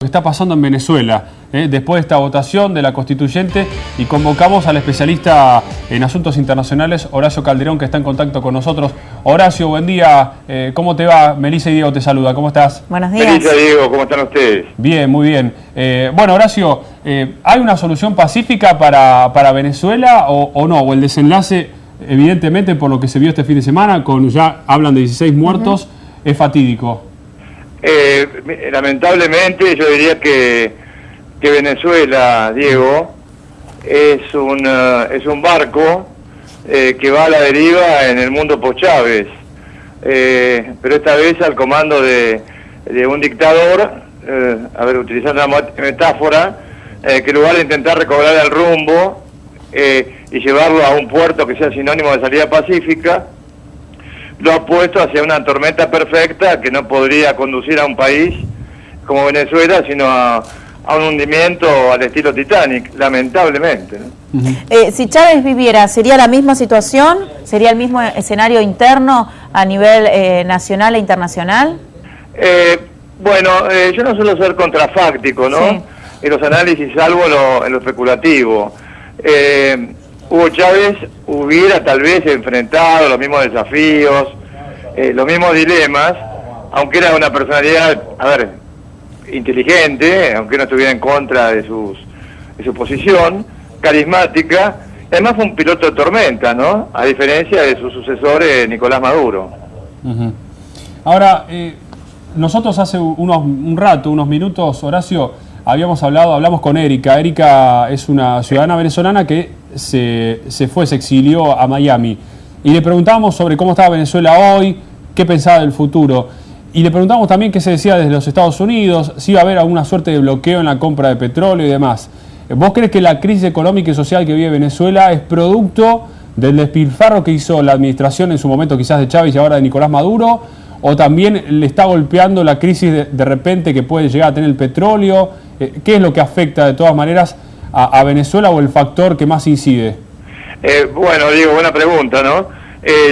Está pasando en Venezuela, después de esta votación de la constituyente, y convocamos al especialista en asuntos internacionales, Horacio Calderón, que está en contacto con nosotros. Horacio, buen día, ¿cómo te va? Melissa y Diego te saluda, ¿cómo estás? Buenos días. Melissa, Diego, ¿cómo están ustedes? Bien, muy bien. Bueno, Horacio, ¿hay una solución pacífica para Venezuela o no? O el desenlace, evidentemente, por lo que se vio este fin de semana, con ya hablan de 16 muertos, es fatídico. Lamentablemente yo diría que Venezuela, Diego, es un barco que va a la deriva en el mundo post-Chávez, pero esta vez al comando de un dictador, utilizando una metáfora, que en lugar de intentar recobrar el rumbo y llevarlo a un puerto que sea sinónimo de salida pacífica, lo ha puesto hacia una tormenta perfecta que no podría conducir a un país como Venezuela, sino a un hundimiento al estilo Titanic, lamentablemente, ¿no? Si Chávez viviera, ¿sería la misma situación? ¿Sería el mismo escenario interno a nivel nacional e internacional? Yo no suelo ser contrafáctico, ¿no? Sí. En los análisis, salvo en lo especulativo. Hugo Chávez hubiera tal vez enfrentado los mismos desafíos, los mismos dilemas, aunque era una personalidad, inteligente, aunque no estuviera en contra de su posición, carismática. Además fue un piloto de tormenta, ¿no? A diferencia de su sucesor, Nicolás Maduro. Ahora, nosotros hace unos minutos, Horacio, hablamos con Erika. Erika es una ciudadana venezolana que se exilió a Miami. Y le preguntábamos sobre cómo estaba Venezuela hoy, qué pensaba del futuro. Y le preguntamos también qué se decía desde los Estados Unidos, si iba a haber alguna suerte de bloqueo en la compra de petróleo y demás. ¿Vos crees que la crisis económica y social que vive Venezuela es producto del despilfarro que hizo la administración en su momento, quizás de Chávez y ahora de Nicolás Maduro? ¿O también le está golpeando la crisis de repente que puede llegar a tener el petróleo? ¿Qué es lo que afecta de todas maneras a Venezuela o el factor que más incide? Diego, buena pregunta, ¿no?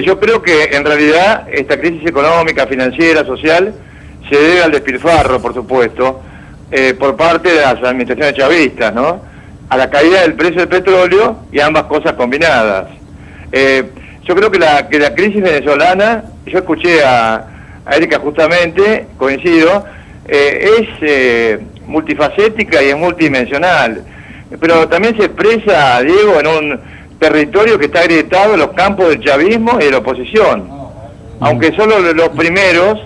Yo creo que en realidad esta crisis económica, financiera, social, se debe al despilfarro, por supuesto, por parte de las administraciones chavistas, ¿no? A la caída del precio del petróleo y ambas cosas combinadas. Yo creo que la crisis venezolana, yo escuché a Erika justamente, coincido, es multifacética y es multidimensional, pero también se expresa, Diego, en un territorio que está agrietado en los campos del chavismo y de la oposición, aunque solo los primeros,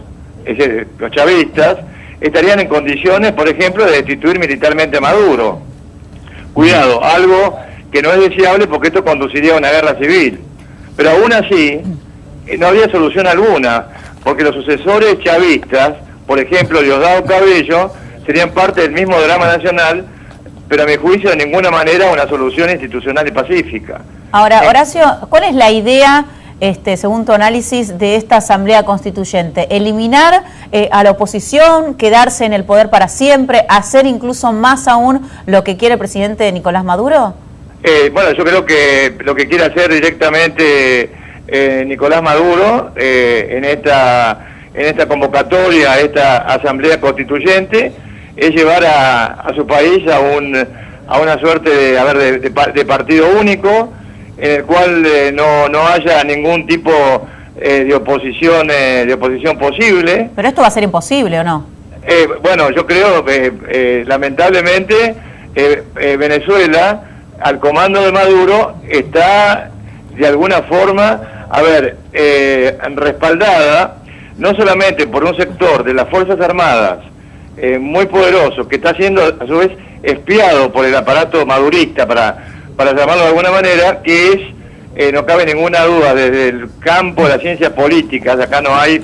los chavistas, estarían en condiciones, por ejemplo, de destituir militarmente a Maduro. Cuidado, algo que no es deseable porque esto conduciría a una guerra civil, pero aún así no había solución alguna, porque los sucesores chavistas, por ejemplo Diosdado Cabello, serían parte del mismo drama nacional, pero a mi juicio de ninguna manera una solución institucional y pacífica. Ahora, Horacio, ¿cuál es la idea, según tu análisis, de esta Asamblea Constituyente? ¿Eliminar a la oposición, quedarse en el poder para siempre, hacer incluso más aún lo que quiere el presidente Nicolás Maduro? Yo creo que lo que quiere hacer directamente Nicolás Maduro en esta convocatoria, a esta Asamblea Constituyente, es llevar a su país a una suerte de partido único, en el cual no haya ningún tipo de oposición posible. Pero esto va a ser imposible, ¿o no? Yo creo que lamentablemente Venezuela, al comando de Maduro, está de alguna forma respaldada no solamente por un sector de las Fuerzas Armadas muy poderoso, que está siendo a su vez espiado por el aparato madurista, para llamarlo de alguna manera, que es, no cabe ninguna duda, desde el campo de las ciencias políticas, acá no hay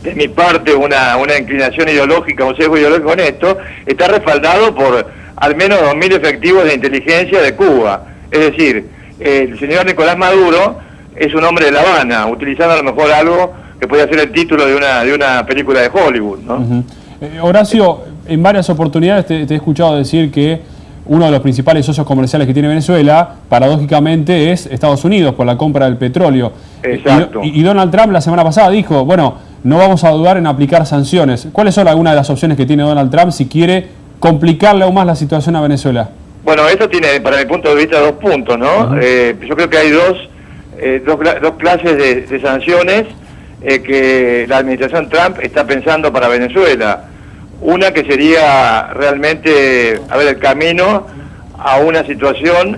de mi parte una inclinación ideológica, un sesgo ideológico en esto, está respaldado por al menos 2.000 efectivos de inteligencia de Cuba. Es decir, el señor Nicolás Maduro es un hombre de La Habana, utilizando a lo mejor algo que podría ser el título de una película de Hollywood, ¿no? Horacio, en varias oportunidades te he escuchado decir que uno de los principales socios comerciales que tiene Venezuela, paradójicamente, es Estados Unidos por la compra del petróleo. Exacto. Y Donald Trump la semana pasada dijo, bueno, no vamos a dudar en aplicar sanciones. ¿Cuáles son algunas de las opciones que tiene Donald Trump si quiere complicarle aún más la situación a Venezuela? Bueno, eso tiene, para mi punto de vista, 2 puntos, ¿no? Yo creo que hay dos clases de sanciones que la administración Trump está pensando para Venezuela. Una que sería realmente, el camino a una situación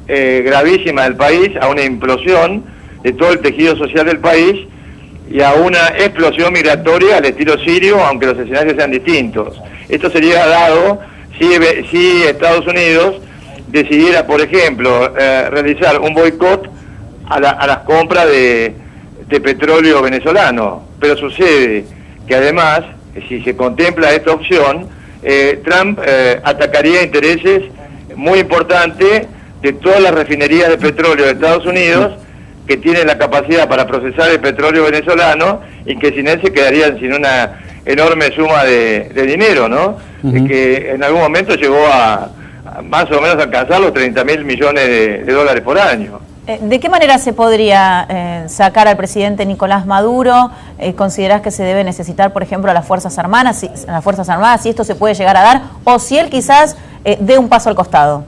gravísima del país, a una implosión de todo el tejido social del país y a una explosión migratoria al estilo sirio, aunque los escenarios sean distintos. Esto sería dado si Estados Unidos decidiera, por ejemplo, realizar un boicot a las compras de petróleo venezolano. Pero sucede que además, si se contempla esta opción, Trump atacaría intereses muy importantes de todas las refinerías de petróleo de Estados Unidos que tienen la capacidad para procesar el petróleo venezolano y que sin él se quedarían sin una enorme suma de dinero, ¿no? Que en algún momento llegó a más o menos alcanzar los 30.000 millones de dólares por año. ¿De qué manera se podría sacar al presidente Nicolás Maduro? ¿Considerás que se debe necesitar, por ejemplo, a las Fuerzas Armadas, si esto se puede llegar a dar, o si él quizás dé un paso al costado?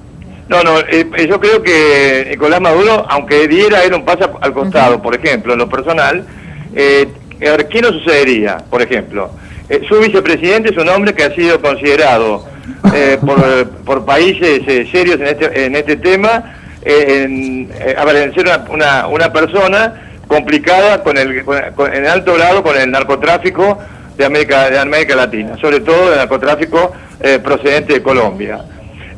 No, yo creo que Nicolás Maduro, aunque diera él un paso al costado, por ejemplo, en lo personal, ¿qué no sucedería? Por ejemplo, su vicepresidente es un hombre que ha sido considerado por países serios en este tema, en ser una persona complicada en alto grado con el narcotráfico de América Latina, sobre todo el narcotráfico procedente de Colombia.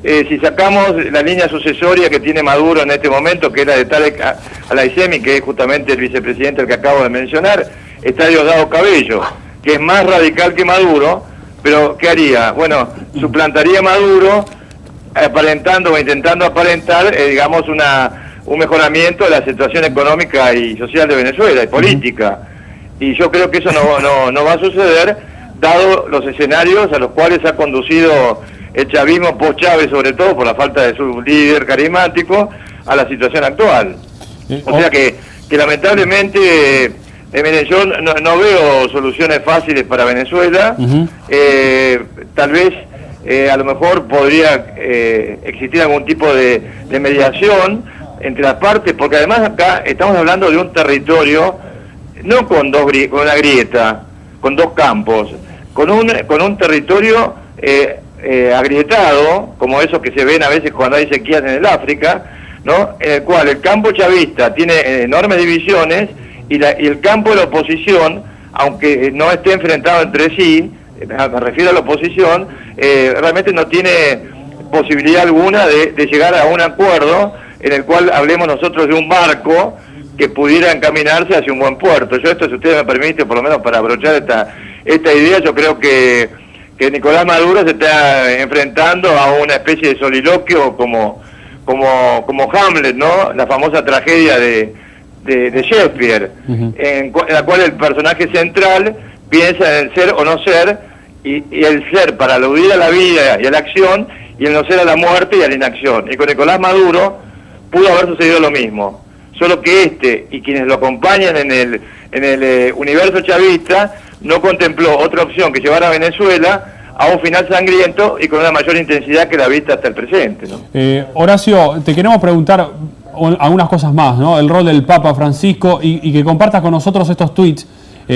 Si sacamos la línea sucesoria que tiene Maduro en este momento, que es la de Tarek al-Aissemi, que es justamente el vicepresidente al que acabo de mencionar, está Diosdado Cabello, que es más radical que Maduro, pero ¿qué haría? Bueno, suplantaría a Maduro aparentando o intentando aparentar, digamos, un mejoramiento de la situación económica y social de Venezuela y política. Y yo creo que eso no va a suceder, dado los escenarios a los cuales ha conducido el chavismo post-Chávez, sobre todo por la falta de su líder carismático, a la situación actual. O sea que lamentablemente, yo no veo soluciones fáciles para Venezuela. Tal vez a lo mejor podría existir algún tipo de mediación entre las partes, porque además acá estamos hablando de un territorio no con una grieta, con 2 campos, con un territorio agrietado, como esos que se ven a veces cuando hay sequías en el África, ¿no? En el cual el campo chavista tiene enormes divisiones y el campo de la oposición, aunque no esté enfrentado entre sí, me refiero a la oposición, realmente no tiene posibilidad alguna de llegar a un acuerdo en el cual hablemos nosotros de un barco que pudiera encaminarse hacia un buen puerto. Yo esto, si usted me permite, por lo menos para abrochar esta idea, yo creo que Nicolás Maduro se está enfrentando a una especie de soliloquio como Hamlet, ¿no? La famosa tragedia de Shakespeare, en la cual el personaje central piensa en el ser o no ser, y el ser para aludir a la vida y a la acción, y el no ser a la muerte y a la inacción. Y con Nicolás Maduro pudo haber sucedido lo mismo, solo que y quienes lo acompañan en el universo chavista no contempló otra opción que llevar a Venezuela a un final sangriento y con una mayor intensidad que la vista hasta el presente, ¿no? Horacio, te queremos preguntar algunas cosas más, ¿no? El rol del Papa Francisco y que compartas con nosotros estos tweets,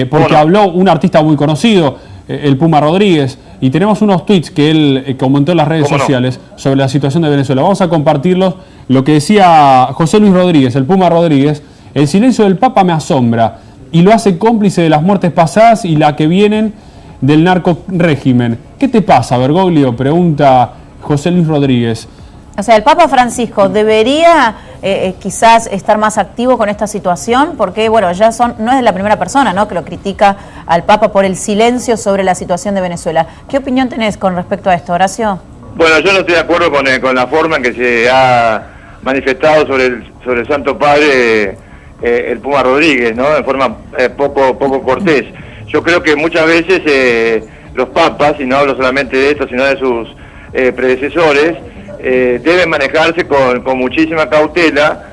porque habló un artista muy conocido, el Puma Rodríguez, y tenemos unos tweets que él comentó en las redes sociales sobre la situación de Venezuela. Vamos a compartirlos. Lo que decía José Luis Rodríguez, el Puma Rodríguez: el silencio del Papa me asombra y lo hace cómplice de las muertes pasadas y la que vienen del narco-régimen. ¿Qué te pasa, Bergoglio?, pregunta José Luis Rodríguez. O sea, ¿el Papa Francisco debería quizás estar más activo con esta situación? Porque, bueno, no es la primera persona, ¿no?, que lo critica al Papa por el silencio sobre la situación de Venezuela. ¿Qué opinión tenés con respecto a esto, Horacio? Bueno, yo no estoy de acuerdo con la forma en que se ha manifestado sobre el Santo Padre el Puma Rodríguez, ¿no?, de forma poco cortés. Yo creo que muchas veces los papas, y no hablo solamente de esto, sino de sus predecesores, deben manejarse con muchísima cautela,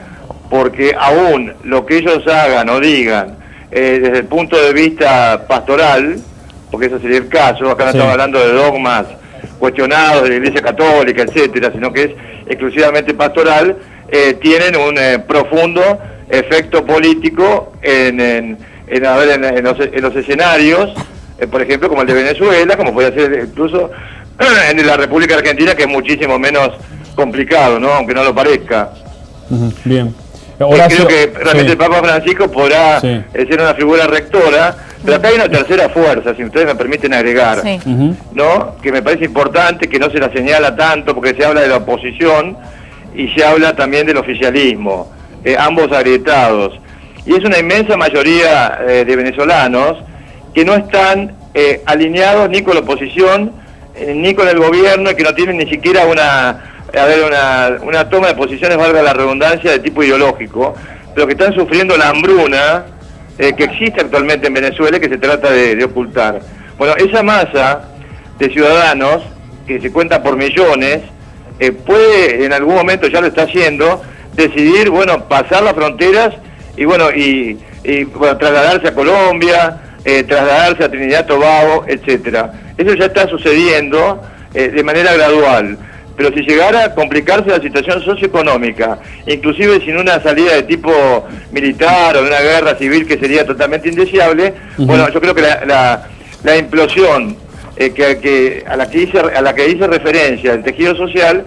porque aún lo que ellos hagan o digan desde el punto de vista pastoral, porque eso sería el caso, acá no estamos hablando de dogmas cuestionados de la Iglesia Católica, etcétera, sino que es exclusivamente pastoral, tienen un profundo efecto político en los escenarios, por ejemplo, como el de Venezuela, como puede ser incluso en la República Argentina, que es muchísimo menos complicado, ¿no? Aunque no lo parezca. Bien. Creo que realmente el Papa Francisco podrá ser una figura rectora, pero acá hay una tercera fuerza, si ustedes me permiten agregar, ¿no? Que me parece importante, que no se la señala tanto, porque se habla de la oposición y se habla también del oficialismo, ambos agrietados. Y es una inmensa mayoría de venezolanos que no están alineados ni con la oposición, ni con el gobierno, y que no tienen ni siquiera una toma de posiciones, valga la redundancia, de tipo ideológico, pero que están sufriendo la hambruna que existe actualmente en Venezuela y que se trata de ocultar. Bueno, esa masa de ciudadanos, que se cuenta por millones, puede en algún momento, ya lo está haciendo, decidir, bueno, pasar las fronteras y trasladarse a Colombia, trasladarse a Trinidad y Tobago, etcétera. Eso ya está sucediendo de manera gradual. Pero si llegara a complicarse la situación socioeconómica, inclusive sin una salida de tipo militar o de una guerra civil que sería totalmente indeseable, bueno, yo creo que la implosión a la que hice referencia el tejido social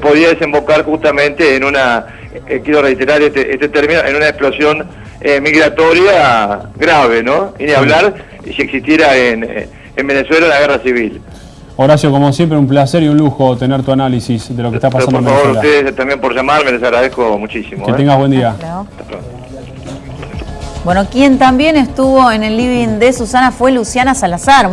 podría desembocar justamente en una, quiero reiterar este término, en una explosión migratoria grave, ¿no? Y ni hablar si existiera en Venezuela una guerra civil. Horacio, como siempre, un placer y un lujo tener tu análisis de lo que está pasando en Venezuela. Por favor, ustedes también por llamarme, les agradezco muchísimo. Que tengas buen día. Bueno, quien también estuvo en el living de Susana fue Luciana Salazar.